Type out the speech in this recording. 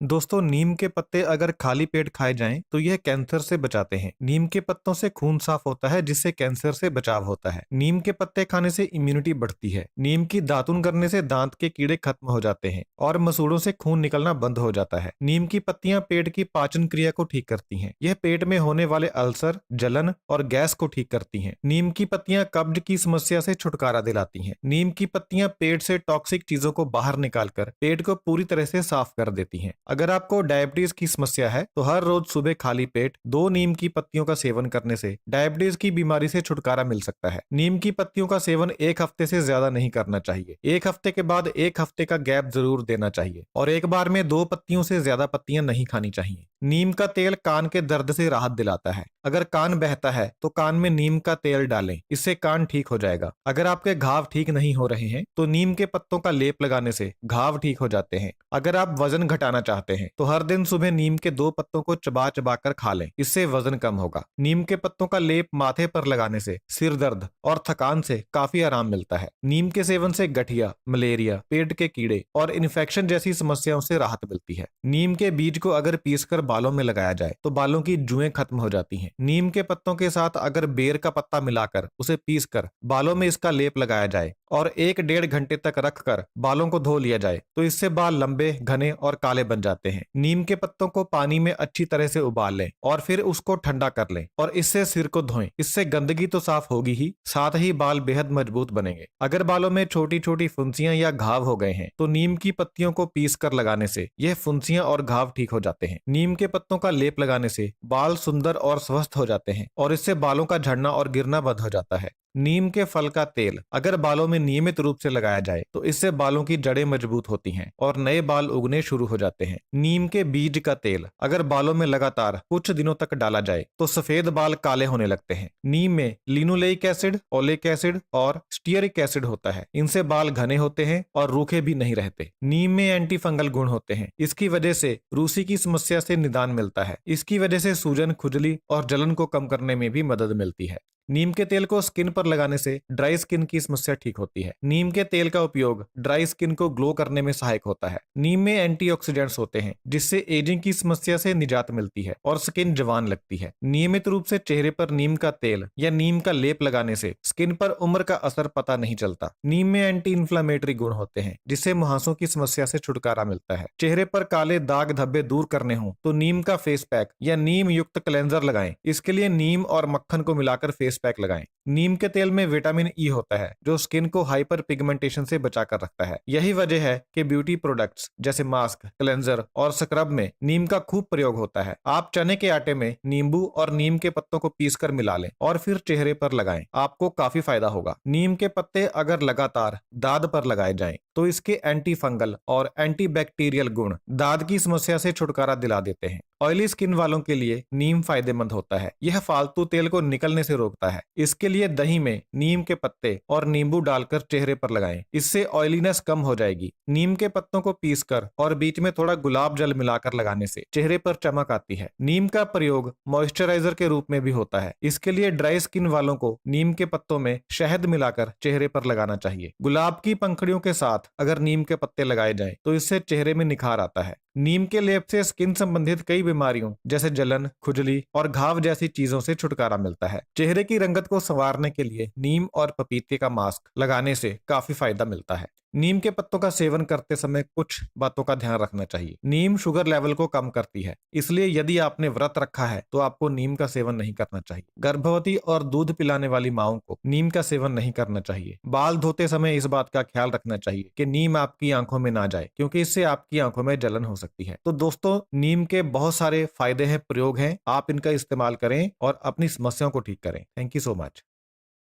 दोस्तों, नीम के पत्ते अगर खाली पेट खाए जाएं तो यह कैंसर से बचाते हैं। नीम के पत्तों से खून साफ होता है जिससे कैंसर से बचाव होता है। नीम के पत्ते खाने से इम्यूनिटी बढ़ती है। नीम की दातुन करने से दांत के कीड़े खत्म हो जाते हैं और मसूड़ों से खून निकलना बंद हो जाता है। नीम की पत्तियां पेट की पाचन क्रिया को ठीक करती हैं। यह पेट में होने वाले अल्सर, जलन और गैस को ठीक करती हैं। नीम की पत्तियां कब्ज की समस्या से छुटकारा दिलाती हैं। नीम की पत्तियां पेट से टॉक्सिक चीजों को बाहर निकालकर पेट को पूरी तरह से साफ कर देती हैं। अगर आपको डायबिटीज की समस्या है तो हर रोज सुबह खाली पेट 2 नीम की पत्तियों का सेवन करने से डायबिटीज की बीमारी से छुटकारा मिल सकता है। नीम की पत्तियों का सेवन 1 हफ्ते से ज्यादा नहीं करना चाहिए। 1 हफ्ते के बाद 1 हफ्ते का गैप जरूर देना चाहिए और एक बार में 2 पत्तियों से ज्यादा पत्तियां नहीं खानी चाहिए। नीम का तेल कान के दर्द से राहत दिलाता है। अगर कान बहता है तो कान में नीम का तेल डालें, इससे कान ठीक हो जाएगा। अगर आपके घाव ठीक नहीं हो रहे हैं तो नीम के पत्तों का लेप लगाने से घाव ठीक हो जाते हैं। अगर आप वजन घटाना चाहते हैं तो हर दिन सुबह नीम के 2 पत्तों को चबा चबा कर खा लें, इससे वजन कम होगा। नीम के पत्तों का लेप माथे पर लगाने से सिर दर्द और थकान से काफी आराम मिलता है। नीम के सेवन से गठिया, मलेरिया, पेट के कीड़े और इन्फेक्शन जैसी समस्याओं से राहत मिलती है। नीम के बीज को अगर पीसकर बालों में लगाया जाए तो बालों की जुएं खत्म हो जाती हैं। नीम के पत्तों के साथ अगर बेर का पत्ता मिलाकर उसे पीसकर बालों में इसका लेप लगाया जाए और 1 डेढ़ घंटे तक रखकर बालों को धो लिया जाए तो इससे बाल लंबे, घने और काले बन जाते हैं। नीम के पत्तों को पानी में अच्छी तरह से उबाल लें और फिर उसको ठंडा कर लें और इससे सिर को धोएं। इससे गंदगी तो साफ होगी ही, साथ ही बाल बेहद मजबूत बनेंगे। अगर बालों में छोटी छोटी फुंसियां या घाव हो गए हैं तो नीम की पत्तियों को पीस कर लगाने से यह फुंसियां और घाव ठीक हो जाते हैं। नीम के पत्तों का लेप लगाने से बाल सुंदर और स्वस्थ हो जाते हैं और इससे बालों का झड़ना और गिरना बंद हो जाता है। नीम के फल का तेल अगर बालों में नियमित रूप से लगाया जाए तो इससे बालों की जड़ें मजबूत होती हैं और नए बाल उगने शुरू हो जाते हैं। नीम के बीज का तेल अगर बालों में लगातार कुछ दिनों तक डाला जाए तो सफेद बाल काले होने लगते हैं। नीम में लिनोलेइक एसिड, ओलेक एसिड और स्टीयरिक एसिड होता है। इनसे बाल घने होते हैं और रूखे भी नहीं रहते। नीम में एंटी फंगल गुण होते हैं। इसकी वजह से रूसी की समस्या से निदान मिलता है। इसकी वजह से सूजन, खुजली और जलन को कम करने में भी मदद मिलती है। नीम के तेल को स्किन पर लगाने से ड्राई स्किन की समस्या ठीक होती है। नीम के तेल का उपयोग ड्राई स्किन को ग्लो करने में सहायक होता है। नीम में एंटीऑक्सीडेंट्स होते हैं जिससे एजिंग की समस्या से निजात मिलती है और स्किन जवान लगती है। नियमित रूप से चेहरे पर नीम का तेल या नीम का लेप लगाने से स्किन पर उम्र का असर पता नहीं चलता। नीम में एंटी इन्फ्लामेटरी गुण होते हैं जिससे मुहासों की समस्या से छुटकारा मिलता है। चेहरे पर काले दाग धब्बे दूर करने हो तो नीम का फेस पैक या नीम युक्त क्लेंजर लगाएं। इसके लिए नीम और मक्खन को मिलाकर फेस पैक लगाएं। नीम के तेल में विटामिन ई होता है जो स्किन को हाइपर पिगमेंटेशन से बचाकर रखता है। यही वजह है कि ब्यूटी प्रोडक्ट्स जैसे मास्क, क्लेंजर और स्क्रब में नीम का खूब प्रयोग होता है। आप चने के आटे में नींबू और नीम के पत्तों को पीसकर मिला लें और फिर चेहरे पर लगाएं। आपको काफी फायदा होगा। नीम के पत्ते अगर लगातार दाद पर लगाए जाएं तो इसके एंटी फंगल और एंटी बैक्टीरियल गुण दाद की समस्या से छुटकारा दिला देते हैं। ऑयली स्किन वालों के लिए नीम फायदेमंद होता है। यह फालतू तेल को निकलने से रोकता है। इसके लिए दही में नीम के पत्ते और नींबू डालकर चेहरे पर लगाएं। इससे ऑयलीनेस कम हो जाएगी। नीम के पत्तों को पीसकर और बीच में थोड़ा गुलाब जल मिलाकर लगाने से चेहरे पर चमक आती है। नीम का प्रयोग मॉइस्चराइजर के रूप में भी होता है। इसके लिए ड्राई स्किन वालों को नीम के पत्तों में शहद मिलाकर चेहरे पर लगाना चाहिए। गुलाब की पंखुड़ियों के साथ अगर नीम के पत्ते लगाए जाएं तो इससे चेहरे में निखार आता है। नीम के लेप से स्किन संबंधित कई बीमारियों जैसे जलन, खुजली और घाव जैसी चीजों से छुटकारा मिलता है। चेहरे की रंगत को संवारने के लिए नीम और पपीते का मास्क लगाने से काफी फायदा मिलता है। नीम के पत्तों का सेवन करते समय कुछ बातों का ध्यान रखना चाहिए। नीम शुगर लेवल को कम करती है, इसलिए यदि आपने व्रत रखा है तो आपको नीम का सेवन नहीं करना चाहिए। गर्भवती और दूध पिलाने वाली माओं को नीम का सेवन नहीं करना चाहिए। बाल धोते समय इस बात का ख्याल रखना चाहिए कि नीम आपकी आंखों में ना जाए, क्योंकि इससे आपकी आंखों में जलन हो सकती है। तो दोस्तों, नीम के बहुत सारे फायदे हैं, प्रयोग हैं। आप इनका इस्तेमाल करें और अपनी समस्याओं को ठीक करें। Thank you so much.